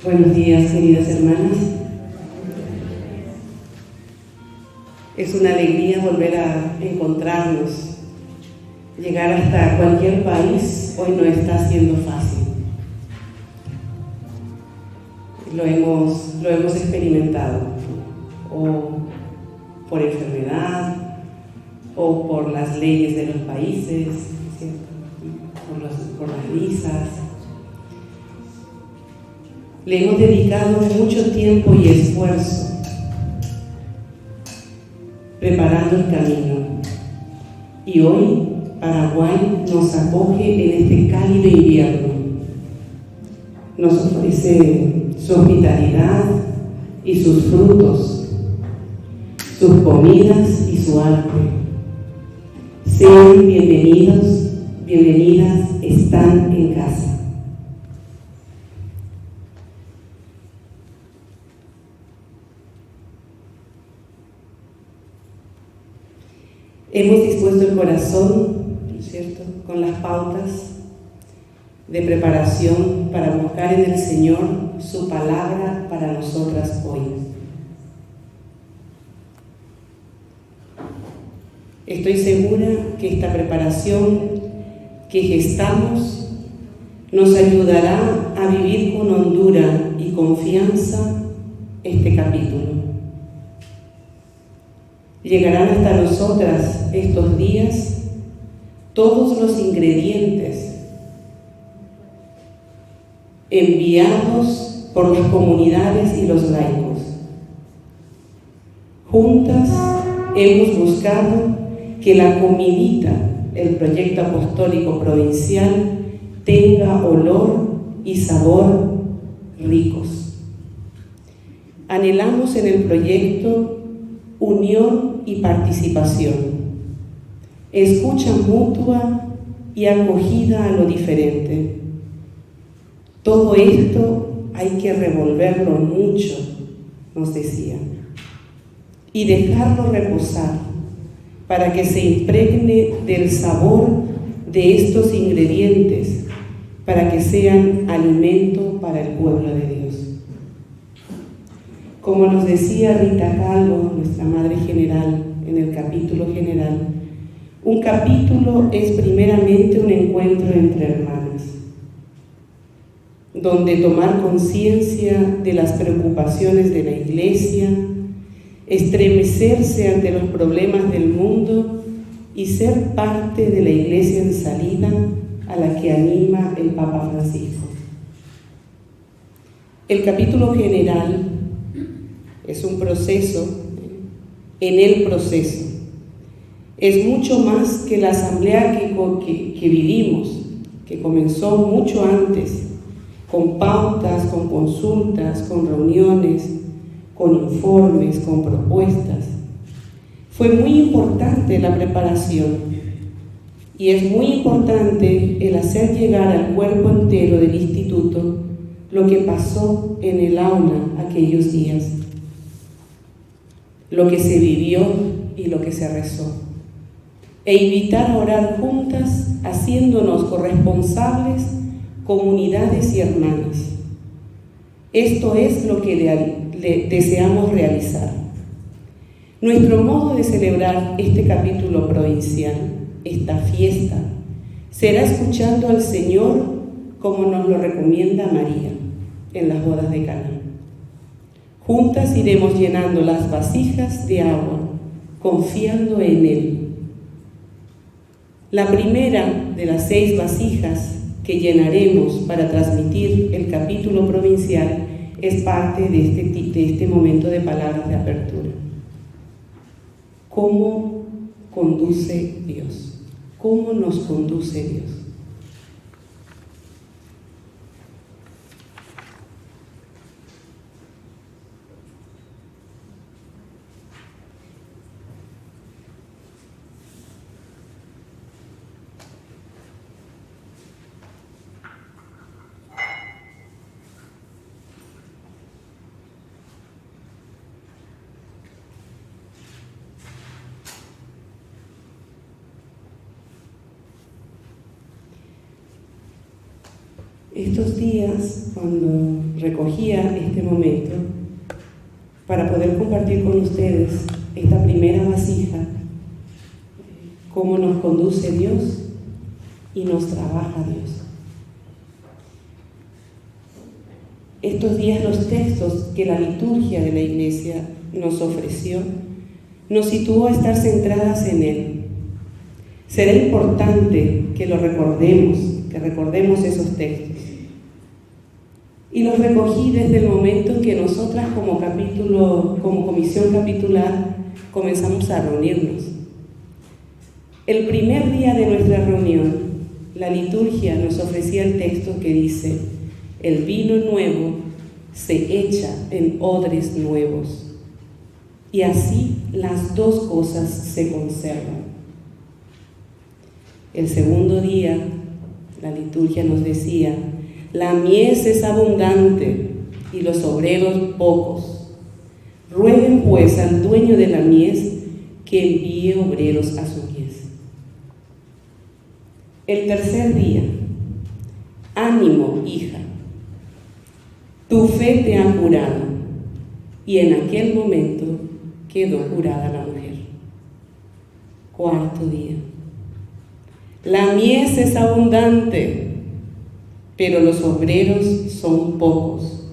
Buenos días, queridas hermanas. Es una alegría volver a encontrarnos. Llegar hasta cualquier país hoy no está siendo fácil. Lo hemos experimentado, o por enfermedad, o por las leyes de los países, ¿cierto? Por las visas. Le hemos dedicado mucho tiempo y esfuerzo preparando el camino. Y hoy Paraguay nos acoge en este cálido invierno. Nos ofrece su hospitalidad y sus frutos, sus comidas y su arte. Sean bienvenidos, bienvenidas, están en casa. Hemos dispuesto el corazón, ¿no es cierto?, con las pautas de preparación para buscar en el Señor su palabra para nosotras hoy. Estoy segura que esta preparación que gestamos nos ayudará a vivir con hondura y confianza este capítulo. Llegarán hasta nosotras estos días todos los ingredientes enviados por las comunidades y los laicos. Juntas hemos buscado que la comidita, el proyecto apostólico provincial, tenga olor y sabor ricos. Anhelamos en el proyecto unión y participación, escucha mutua y acogida a lo diferente. Todo esto hay que revolverlo mucho, nos decía, y dejarlo reposar para que se impregne del sabor de estos ingredientes, para que sean alimento para el pueblo de Dios. Como nos decía Rita Calvo, nuestra Madre General, en el capítulo general, un capítulo es primeramente un encuentro entre hermanas, donde tomar conciencia de las preocupaciones de la Iglesia, estremecerse ante los problemas del mundo y ser parte de la Iglesia en salida a la que anima el Papa Francisco. El capítulo general es un proceso en el proceso. Es mucho más que la asamblea que vivimos, que comenzó mucho antes, con pautas, con consultas, con reuniones, con informes, con propuestas. Fue muy importante la preparación y es muy importante el hacer llegar al cuerpo entero del instituto lo que pasó en el aula aquellos días, lo que se vivió y lo que se rezó, e invitar a orar juntas, haciéndonos corresponsables, comunidades y hermanas. Esto es lo que deseamos realizar. Nuestro modo de celebrar este capítulo provincial, esta fiesta, será escuchando al Señor como nos lo recomienda María en las bodas de Caná. Juntas iremos llenando las vasijas de agua, confiando en Él. La primera de las 6 vasijas que llenaremos para transmitir el capítulo provincial es parte de este momento de palabras de apertura. ¿Cómo conduce Dios? ¿Cómo nos conduce Dios? Estos días, cuando recogía este momento para poder compartir con ustedes esta primera vasija, cómo nos conduce Dios y nos trabaja Dios. Estos días los textos que la liturgia de la Iglesia nos ofreció nos situó a estar centradas en Él. Será importante que lo recordemos, que recordemos esos textos. Y los recogí desde el momento en que nosotras como comisión capitular comenzamos a reunirnos. El primer día de nuestra reunión, la liturgia nos ofrecía el texto que dice: el vino nuevo se echa en odres nuevos, y así las dos cosas se conservan. El segundo día, la liturgia nos decía: la mies es abundante y los obreros pocos. Rueguen pues al dueño de la mies que envíe obreros a su mies. El tercer día: ánimo, hija, tu fe te ha curado. Y en aquel momento quedó curada la mujer. Cuarto día: la mies es abundante, pero los obreros son pocos.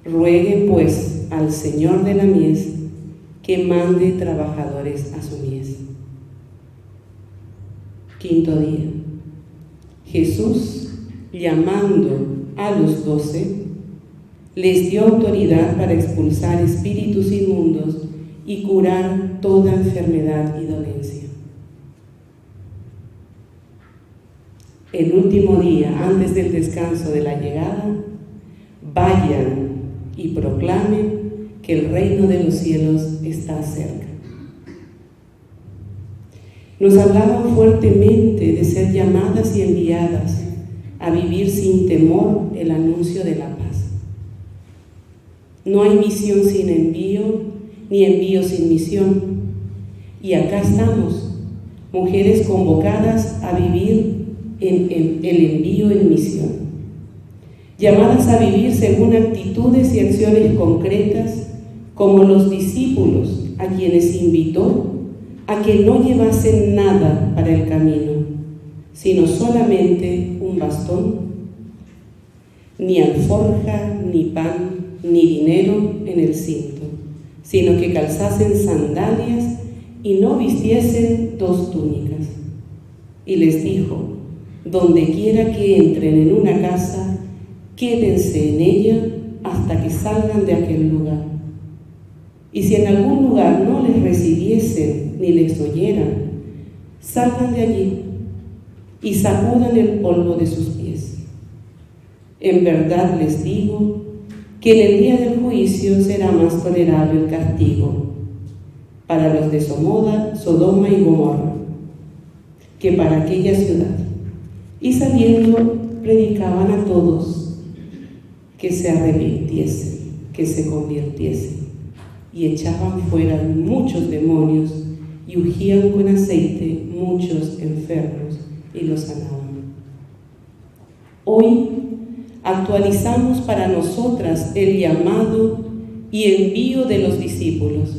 Rueguen pues al Señor de la mies que mande trabajadores a su mies. Quinto día: Jesús, llamando a los 12, les dio autoridad para expulsar espíritus inmundos y curar toda enfermedad y dolencia. El último día, antes del descanso de la llegada: vayan y proclamen que el reino de los cielos está cerca. Nos hablaban fuertemente de ser llamadas y enviadas a vivir sin temor el anuncio de la paz. No hay misión sin envío, ni envío sin misión. Y acá estamos, mujeres convocadas a vivir en el envío en misión, llamadas a vivir según actitudes y acciones concretas, como los discípulos a quienes invitó a que no llevasen nada para el camino, sino solamente un bastón, ni alforja, ni pan, ni dinero en el cinto, sino que calzasen sandalias y no vistiesen 2 túnicas. Y les dijo: donde quiera que entren en una casa, quédense en ella hasta que salgan de aquel lugar. Y si en algún lugar no les recibiesen ni les oyeran, salgan de allí y sacudan el polvo de sus pies. En verdad les digo que en el día del juicio será más tolerable el castigo para los de Sodoma y Gomorra que para aquella ciudad. Y saliendo predicaban a todos que se arrepintiesen, que se convirtiesen, y echaban fuera muchos demonios y ungían con aceite muchos enfermos y los sanaban. Hoy actualizamos para nosotras el llamado y envío de los discípulos,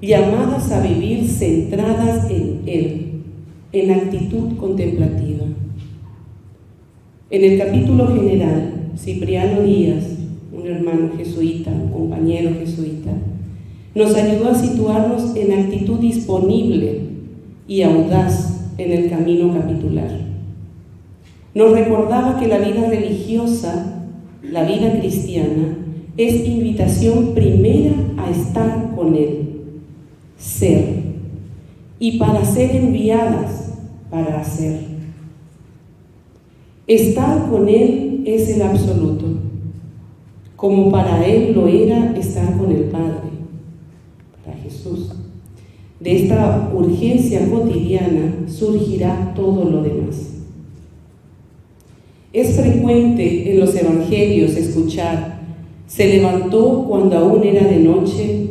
llamadas a vivir centradas en Él, en actitud contemplativa. En el capítulo general, Cipriano Díaz, un hermano jesuita, un compañero jesuita, nos ayudó a situarnos en actitud disponible y audaz en el camino capitular. Nos recordaba que la vida religiosa, la vida cristiana, es invitación primera a estar con Él, ser, y para ser enviadas, para hacer. Estar con Él es el absoluto, como para Él lo era estar con el Padre, para Jesús. De esta urgencia cotidiana surgirá todo lo demás. Es frecuente en los evangelios escuchar: se levantó cuando aún era de noche,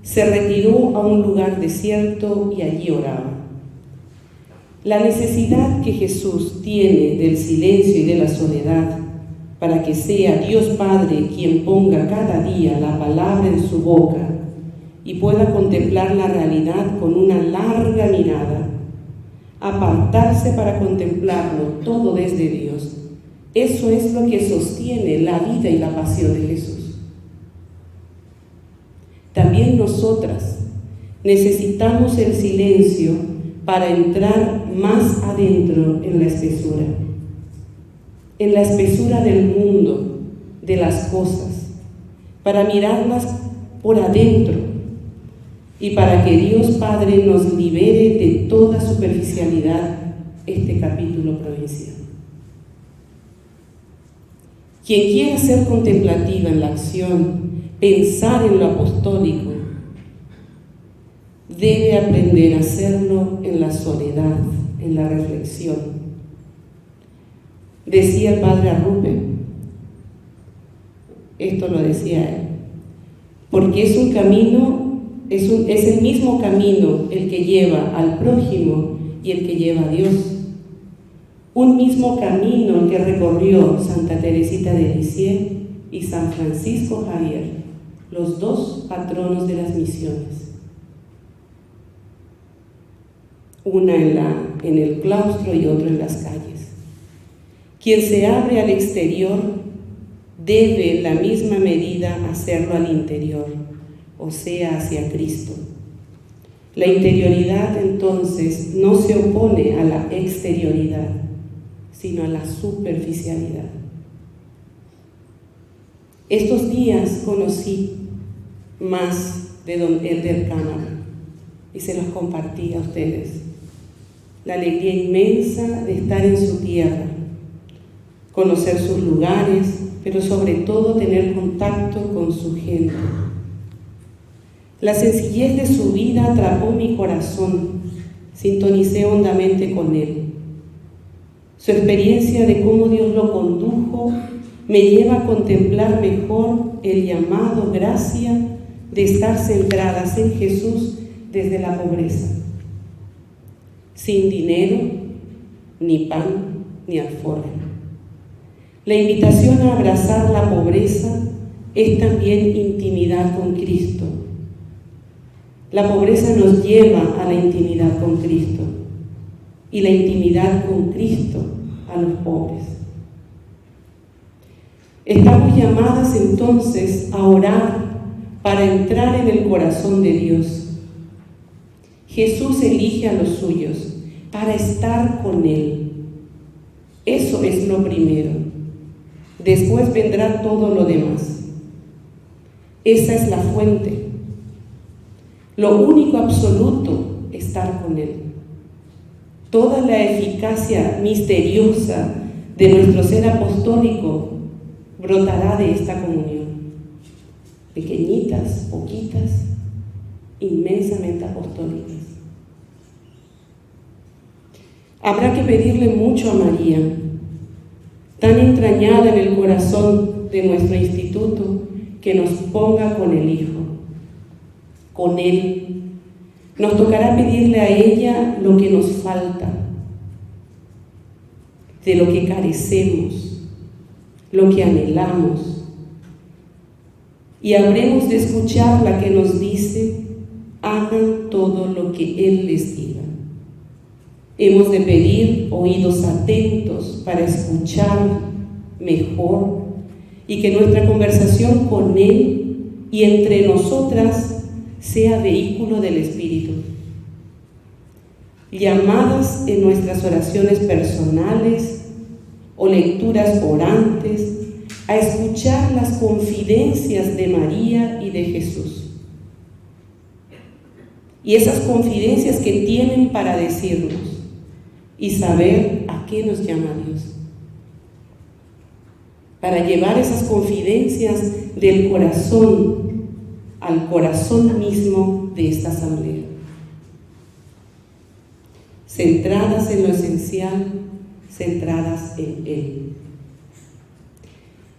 se retiró a un lugar desierto y allí oraba. La necesidad que Jesús tiene del silencio y de la soledad para que sea Dios Padre quien ponga cada día la palabra en su boca y pueda contemplar la realidad con una larga mirada, apartarse para contemplarlo todo desde Dios. Eso es lo que sostiene la vida y la pasión de Jesús. También nosotras necesitamos el silencio para entrar más adentro en la espesura del mundo, de las cosas, para mirarlas por adentro y para que Dios Padre nos libere de toda superficialidad este capítulo provincial. Quien quiera ser contemplativa en la acción, pensar en lo apostólico, debe aprender a hacerlo en la soledad, en la reflexión. Decía el padre Arrupe, esto lo decía él, porque es un camino, es el mismo camino el que lleva al prójimo y el que lleva a Dios. Un mismo camino que recorrió Santa Teresita de Lisieux y San Francisco Javier, los dos patronos de las misiones. Una en el claustro y otro en las calles. Quien se abre al exterior debe en la misma medida hacerlo al interior, o sea, hacia Cristo. La interioridad entonces no se opone a la exterioridad, sino a la superficialidad. Estos días conocí más de don Elder Cámara y se los compartí a ustedes. La alegría inmensa de estar en su tierra, conocer sus lugares, pero sobre todo tener contacto con su gente. La sencillez de su vida atrapó mi corazón, sintonicé hondamente con él. Su experiencia de cómo Dios lo condujo me lleva a contemplar mejor el llamado gracia de estar centradas en Jesús desde la pobreza, sin dinero, ni pan, ni alforja. La invitación a abrazar la pobreza es también intimidad con Cristo. La pobreza nos lleva a la intimidad con Cristo y la intimidad con Cristo a los pobres. Estamos llamadas entonces a orar para entrar en el corazón de Dios. Jesús elige a los suyos para estar con Él. Eso es lo primero. Después vendrá todo lo demás. Esa es la fuente. Lo único absoluto, estar con Él. Toda la eficacia misteriosa de nuestro ser apostólico brotará de esta comunión. Pequeñitas, poquitas, inmensamente apostólicas. Habrá que pedirle mucho a María, tan entrañada en el corazón de nuestro instituto, que nos ponga con el Hijo, con Él. Nos tocará pedirle a ella lo que nos falta, de lo que carecemos, lo que anhelamos. Y habremos de escuchar la que nos dice: hagan todo lo que Él les diga. Hemos de pedir oídos atentos para escuchar mejor y que nuestra conversación con Él y entre nosotras sea vehículo del Espíritu. Llamadas en nuestras oraciones personales o lecturas orantes a escuchar las confidencias de María y de Jesús. Y esas confidencias que tienen para decirnos y saber a qué nos llama Dios. Para llevar esas confidencias del corazón al corazón mismo de esta asamblea. Centradas en lo esencial, centradas en Él.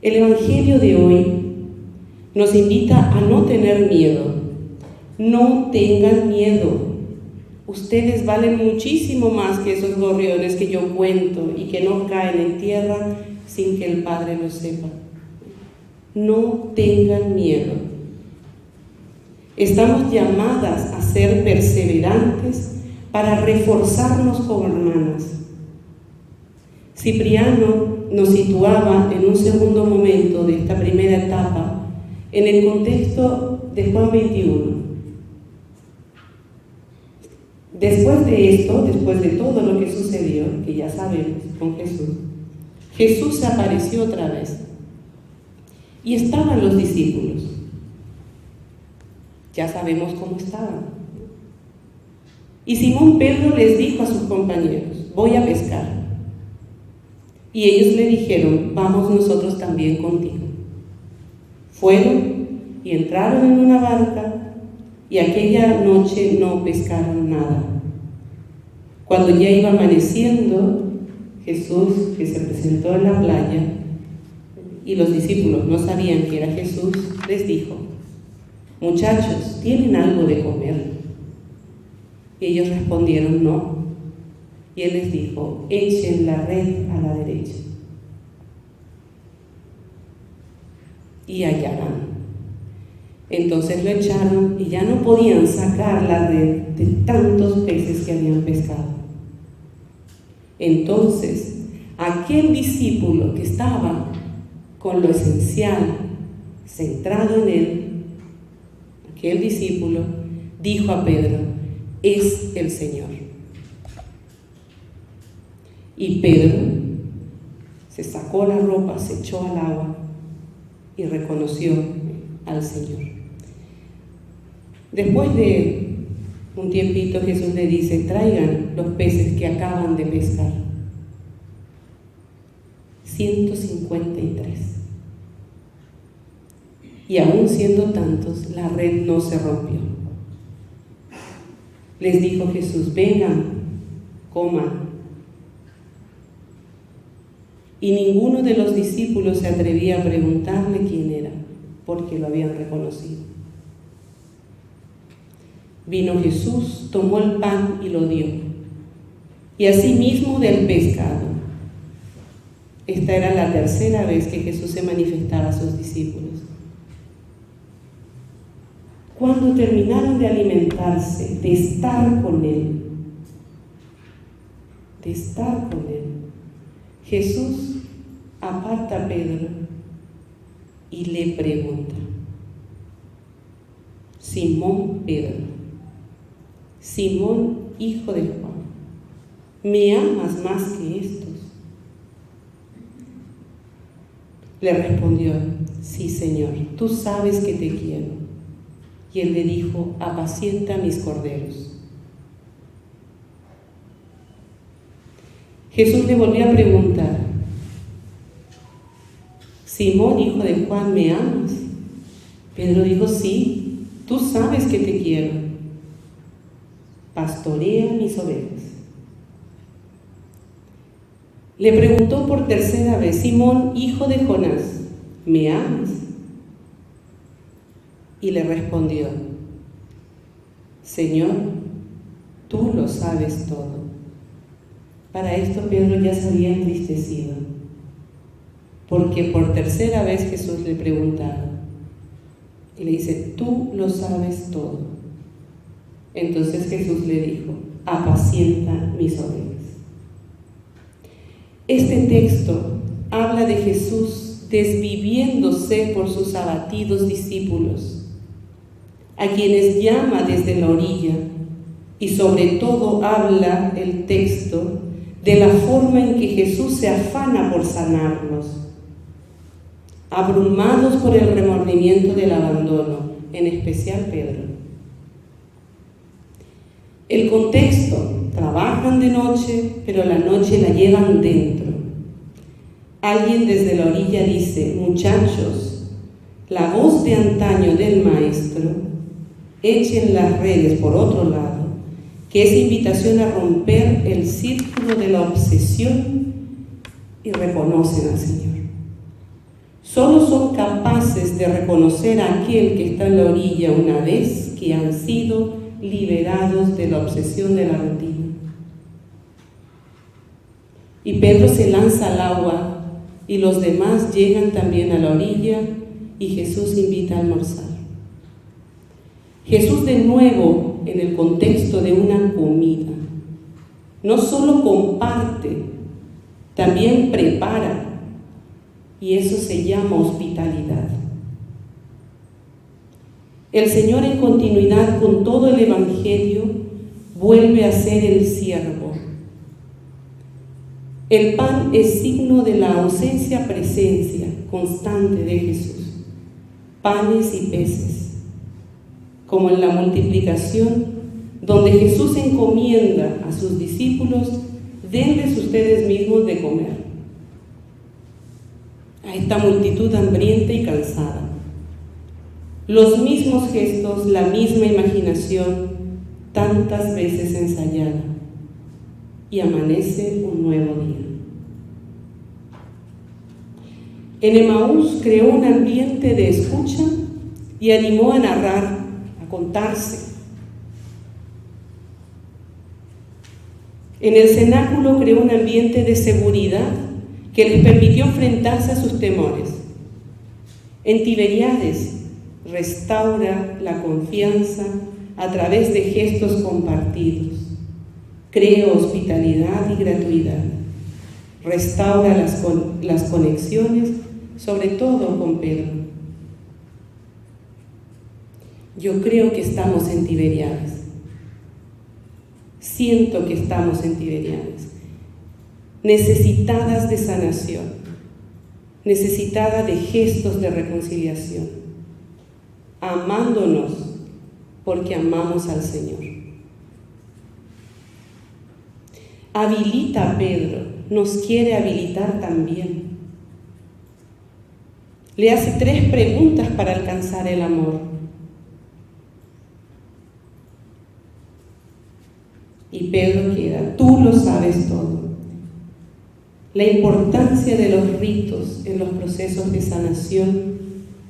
El Evangelio de hoy nos invita a no tener miedo. No tengan miedo. Ustedes valen muchísimo más que esos gorriones que yo cuento y que no caen en tierra sin que el Padre lo sepa. No tengan miedo. Estamos llamadas a ser perseverantes para reforzarnos como hermanas. Cipriano nos situaba en un segundo momento de esta primera etapa en el contexto de Juan 21. Después de esto, después de todo lo que sucedió, que ya sabemos con Jesús, Jesús se apareció otra vez y estaban los discípulos. Ya sabemos cómo estaban. Y Simón Pedro les dijo a sus compañeros: voy a pescar. Y ellos le dijeron: vamos nosotros también contigo. Fueron y entraron en una barca, y aquella noche no pescaron nada. Cuando ya iba amaneciendo, Jesús, que se presentó en la playa, y los discípulos no sabían que era Jesús, les dijo: muchachos, ¿tienen algo de comer? Y ellos respondieron: no. Y él les dijo: echen la red a la derecha y hallarán. Entonces lo echaron y ya no podían sacar la red de tantos peces que habían pescado. Entonces aquel discípulo que estaba con lo esencial centrado en él, aquel discípulo dijo a Pedro: es el Señor. Y Pedro se sacó la ropa, se echó al agua y reconoció al Señor. Después de un tiempito, Jesús le dice: traigan los peces que acaban de pescar. 153. Y aún siendo tantos, la red no se rompió. Les dijo Jesús: vengan, coman. Y ninguno de los discípulos se atrevía a preguntarle quién era, porque lo habían reconocido. Vino Jesús, tomó el pan y lo dio, y asimismo del pescado. Esta era la tercera vez que Jesús se manifestaba a sus discípulos. Cuando terminaron de alimentarse, de estar con Él, Jesús aparta a Pedro y le pregunta: Simón Pedro, Simón hijo de Juan, ¿me amas más que estos? Le respondió: sí, Señor, tú sabes que te quiero. Y él le dijo: apacienta mis corderos. Jesús le volvió a preguntar: Simón, hijo de Juan, ¿me amas? Pedro dijo: sí, tú sabes que te quiero. Pastorea mis ovejas. Le preguntó por tercera vez: Simón, hijo de Jonás, ¿me amas? Y le respondió: Señor, tú lo sabes todo. Para esto Pedro ya se había entristecido, porque por tercera vez Jesús le preguntaba y le dice: tú lo sabes todo. Entonces Jesús le dijo: apacienta mis ovejas. Este texto habla de Jesús desviviéndose por sus abatidos discípulos, a quienes llama desde la orilla, y sobre todo habla el texto de la forma en que Jesús se afana por sanarlos, abrumados por el remordimiento del abandono, en especial Pedro. El contexto: trabajan de noche, pero la noche la llevan dentro. Alguien desde la orilla dice: muchachos, la voz de antaño del maestro, echen las redes por otro lado, que es invitación a romper el círculo de la obsesión, y reconocen al Señor. Solo son capaces de reconocer a aquel que está en la orilla una vez que han sido liberados de la obsesión de la rutina. Y Pedro se lanza al agua y los demás llegan también a la orilla y Jesús invita a almorzar. Jesús de nuevo en el contexto de una comida, no solo comparte, también prepara, y eso se llama hospitalidad. El Señor, en continuidad con todo el Evangelio, vuelve a ser el siervo. El pan es signo de la ausencia-presencia constante de Jesús. Panes y peces, como en la multiplicación, donde Jesús encomienda a sus discípulos: denles ustedes mismos de comer a esta multitud hambrienta y cansada. Los mismos gestos, la misma imaginación, tantas veces ensayada, y amanece un nuevo día. En Emaús creó un ambiente de escucha y animó a narrar, a contarse. En el cenáculo creó un ambiente de seguridad que les permitió enfrentarse a sus temores. En Tiberíades restaura la confianza a través de gestos compartidos. Crea hospitalidad y gratuidad. Restaura las conexiones, sobre todo con Pedro. Yo creo que estamos en Tiberíades. Siento que estamos en Tiberíades, necesitadas de sanación, necesitadas de gestos de reconciliación, amándonos porque amamos al Señor. Habilita a Pedro, nos quiere habilitar también. Le hace 3 preguntas para alcanzar el amor. Y Pedro queda: tú lo sabes todo. La importancia de los ritos en los procesos de sanación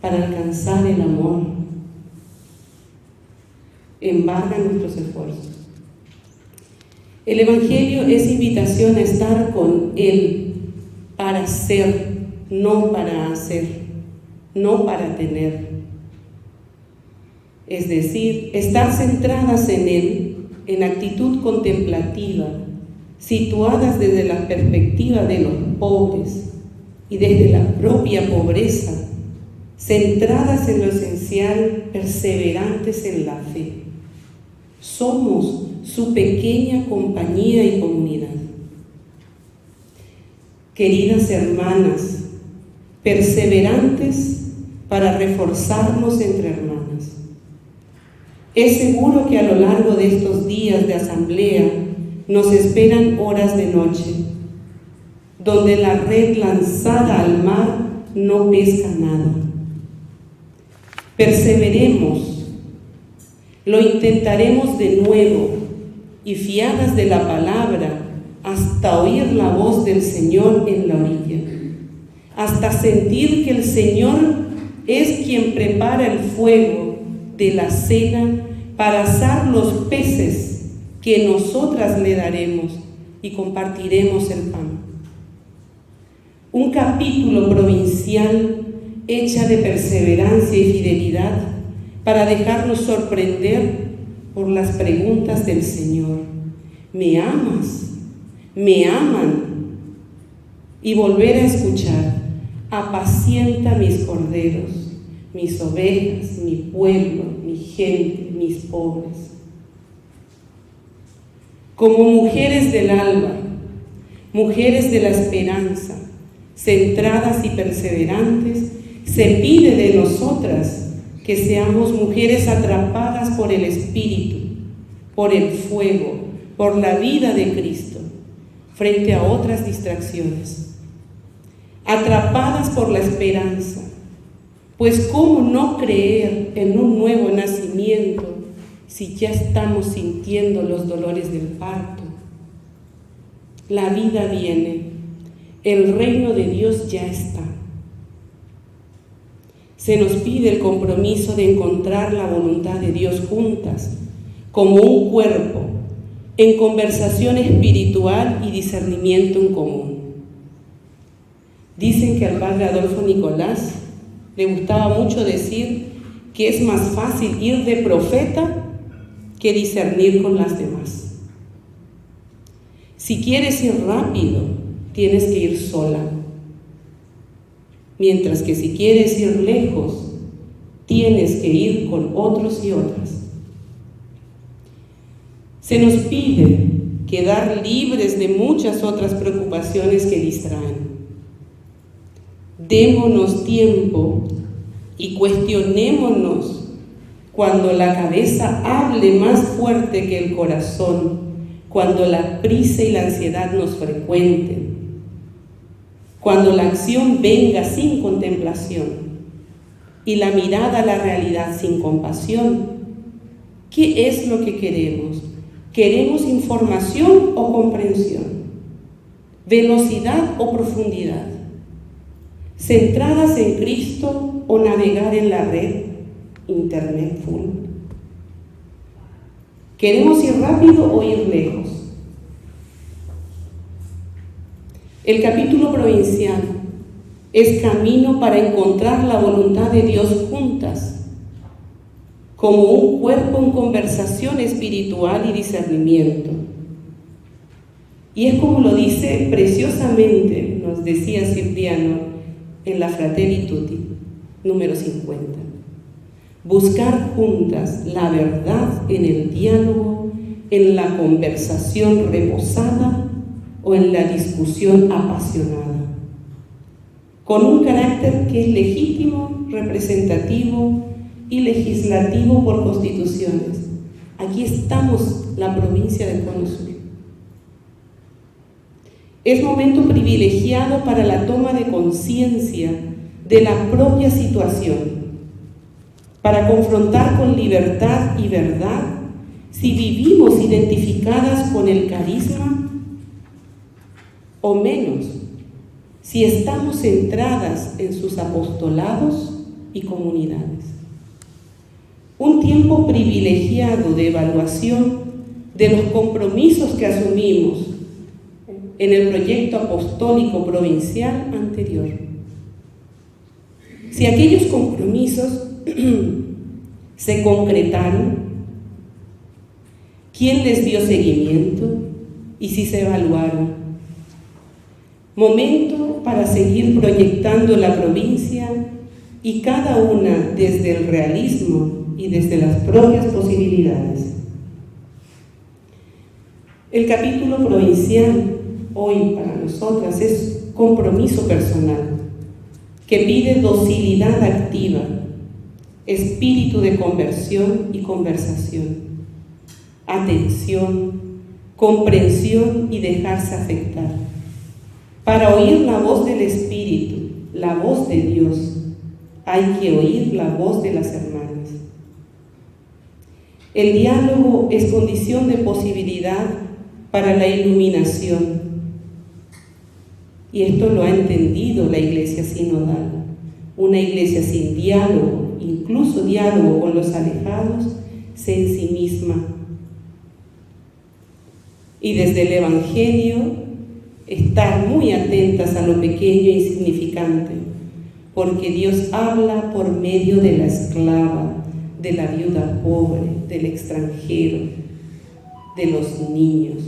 para alcanzar el amor embarga nuestros esfuerzos. El Evangelio es invitación a estar con Él para ser, no para hacer, no para tener. Es decir, estar centradas en Él, en actitud contemplativa, situadas desde la perspectiva de los pobres y desde la propia pobreza, centradas en lo esencial, perseverantes en la fe. Somos su pequeña compañía y comunidad. Queridas hermanas, perseverantes para reforzarnos entre hermanas. Es seguro que a lo largo de estos días de asamblea nos esperan horas de noche, donde la red lanzada al mar no pesca nada. Perseveremos, lo intentaremos de nuevo y fiadas de la palabra hasta oír la voz del Señor en la orilla, hasta sentir que el Señor es quien prepara el fuego de la cena para asar los peces que nosotras le daremos y compartiremos el pan. Un capítulo provincial hecha de perseverancia y fidelidad para dejarnos sorprender por las preguntas del Señor. ¿Me amas? ¿Me aman? Y volver a escuchar: apacienta mis corderos, mis ovejas, mi pueblo, mi gente, mis pobres. Como mujeres del alba, mujeres de la esperanza, centradas y perseverantes, se pide de nosotras que seamos mujeres atrapadas por el Espíritu, por el fuego, por la vida de Cristo, frente a otras distracciones. Atrapadas por la esperanza, pues ¿cómo no creer en un nuevo nacimiento si ya estamos sintiendo los dolores del parto? La vida viene, el reino de Dios ya está. Se nos pide el compromiso de encontrar la voluntad de Dios juntas, como un cuerpo, en conversación espiritual y discernimiento en común. Dicen que al padre Adolfo Nicolás le gustaba mucho decir que es más fácil ir de profeta que discernir con las demás. Si quieres ir rápido, tienes que ir sola. Mientras que si quieres ir lejos, tienes que ir con otros y otras. Se nos pide quedar libres de muchas otras preocupaciones que distraen. Démonos tiempo y cuestionémonos cuando la cabeza hable más fuerte que el corazón, cuando la prisa y la ansiedad nos frecuenten, cuando la acción venga sin contemplación y la mirada a la realidad sin compasión. ¿Qué es lo que queremos? ¿Queremos información o comprensión? ¿Velocidad o profundidad? ¿Centradas en Cristo o navegar en la red, internet full? ¿Queremos ir rápido o ir lejos? El capítulo provincial es camino para encontrar la voluntad de Dios juntas, como un cuerpo en conversación espiritual y discernimiento. Y es como lo dice preciosamente, nos decía Cipriano, en la Fratelli Tutti, número 50. Buscar juntas la verdad en el diálogo, en la conversación reposada o en la discusión apasionada, con un carácter que es legítimo, representativo y legislativo por constituciones. Aquí estamos, la provincia del Cono Sur. Es momento privilegiado para la toma de conciencia de la propia situación, para confrontar con libertad y verdad si vivimos identificadas con el carisma o menos, si estamos centradas en sus apostolados y comunidades. Un tiempo privilegiado de evaluación de los compromisos que asumimos en el proyecto apostólico provincial anterior. Si aquellos compromisos se concretaron, ¿quién les dio seguimiento? Y si se evaluaron. Momento para seguir proyectando la provincia y cada una desde el realismo y desde las propias posibilidades. El capítulo provincial hoy para nosotras es compromiso personal que pide docilidad activa, espíritu de conversión y conversación, atención, comprensión y dejarse afectar. Para oír la voz del Espíritu, la voz de Dios, hay que oír la voz de las hermanas. El diálogo es condición de posibilidad para la iluminación. Y esto lo ha entendido la Iglesia sinodal. Una iglesia sin diálogo, incluso diálogo con los alejados, se ensimisma. Y desde el Evangelio, estar muy atentas a lo pequeño e insignificante, porque Dios habla por medio de la esclava, de la viuda pobre, del extranjero, de los niños.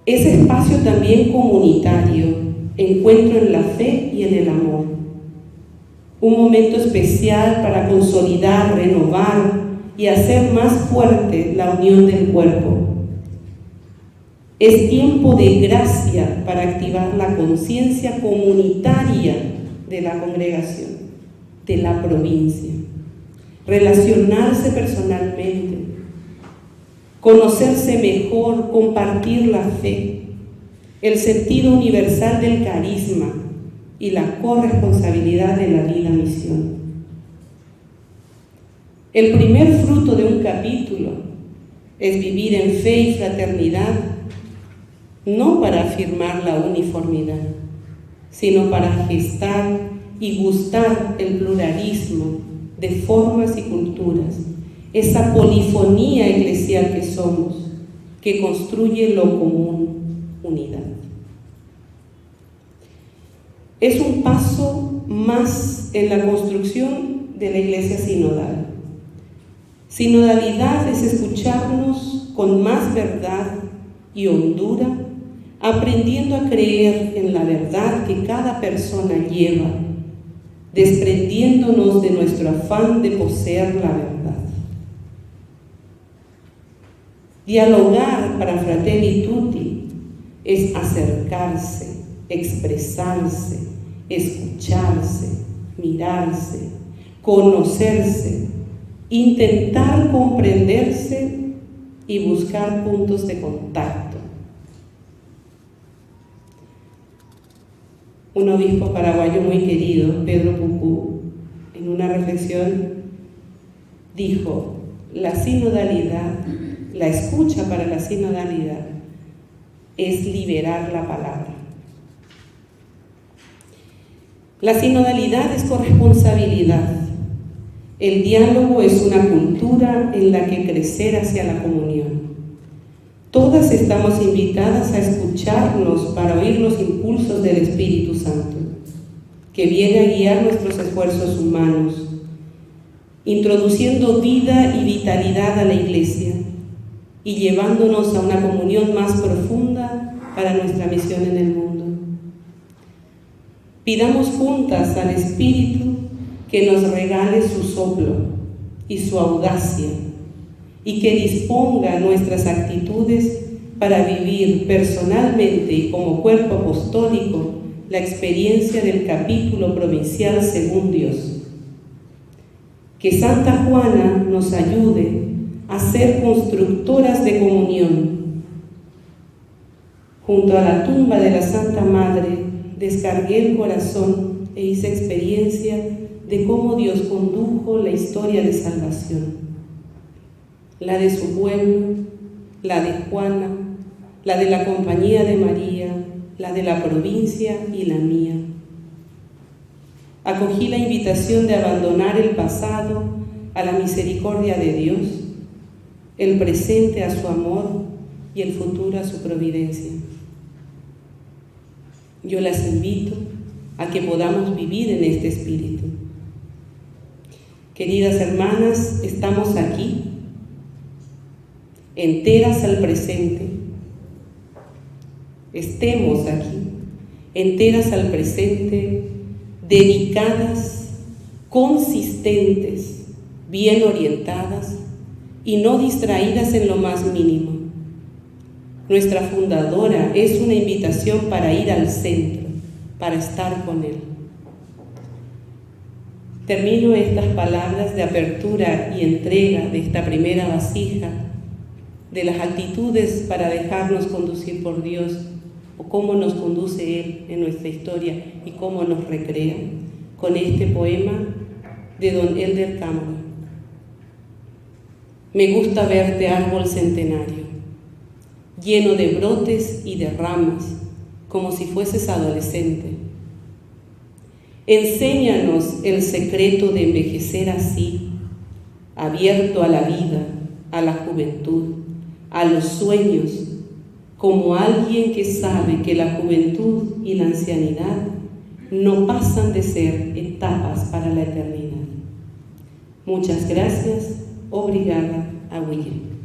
Ese espacio también comunitario, encuentro en la fe y en el amor. Un momento especial para consolidar, renovar y hacer más fuerte la unión del cuerpo. Es tiempo de gracia para activar la conciencia comunitaria de la congregación, de la provincia. Relacionarse personalmente, conocerse mejor, compartir la fe, el sentido universal del carisma y la corresponsabilidad de la vida misión. El primer fruto de un capítulo es vivir en fe y fraternidad, no para afirmar la uniformidad, sino para gestar y gustar el pluralismo de formas y culturas, esa polifonía eclesial que somos, que construye lo común, unidad. Es un paso más en la construcción de la Iglesia sinodal. Sinodalidad es escucharnos con más verdad y hondura, aprendiendo a creer en la verdad que cada persona lleva, desprendiéndonos de nuestro afán de poseer la verdad. Dialogar para Fratelli Tutti es acercarse, expresarse, escucharse, mirarse, conocerse, intentar comprenderse y buscar puntos de contacto. Un obispo paraguayo muy querido, Pedro Pucú, en una reflexión dijo: la sinodalidad, la escucha para la sinodalidad es liberar la palabra. La sinodalidad es corresponsabilidad. El diálogo es una cultura en la que crecer hacia la comunión. Todas estamos invitadas a escucharnos para oír los impulsos del Espíritu Santo, que viene a guiar nuestros esfuerzos humanos, introduciendo vida y vitalidad a la Iglesia y llevándonos a una comunión más profunda para nuestra misión en el mundo. Pidamos juntas al Espíritu que nos regale su soplo y su audacia, y que disponga nuestras actitudes para vivir personalmente y como cuerpo apostólico la experiencia del capítulo provincial según Dios. Que Santa Juana nos ayude a ser constructoras de comunión. Junto a la tumba de la Santa Madre descargué el corazón e hice experiencia de cómo Dios condujo la historia de salvación, la de su pueblo, la de Juana, la de la Compañía de María, la de la provincia y la mía. Acogí la invitación de abandonar el pasado a la misericordia de Dios, el presente a su amor y el futuro a su providencia. Yo las invito a que podamos vivir en este espíritu. Queridas hermanas, estamos aquí, enteras al presente. Estemos aquí, enteras al presente, dedicadas, consistentes, bien orientadas y no distraídas en lo más mínimo. Nuestra fundadora es una invitación para ir al centro, para estar con Él. Termino estas palabras de apertura y entrega de esta primera vasija, de las actitudes para dejarnos conducir por Dios, o cómo nos conduce Él en nuestra historia y cómo nos recrea, con este poema de don Elder Cámara. Me gusta verte, árbol centenario, lleno de brotes y de ramas, como si fueses adolescente. Enséñanos el secreto de envejecer así, abierto a la vida, a la juventud, a los sueños, como alguien que sabe que la juventud y la ancianidad no pasan de ser etapas para la eternidad. Muchas gracias. Obrigada, a William.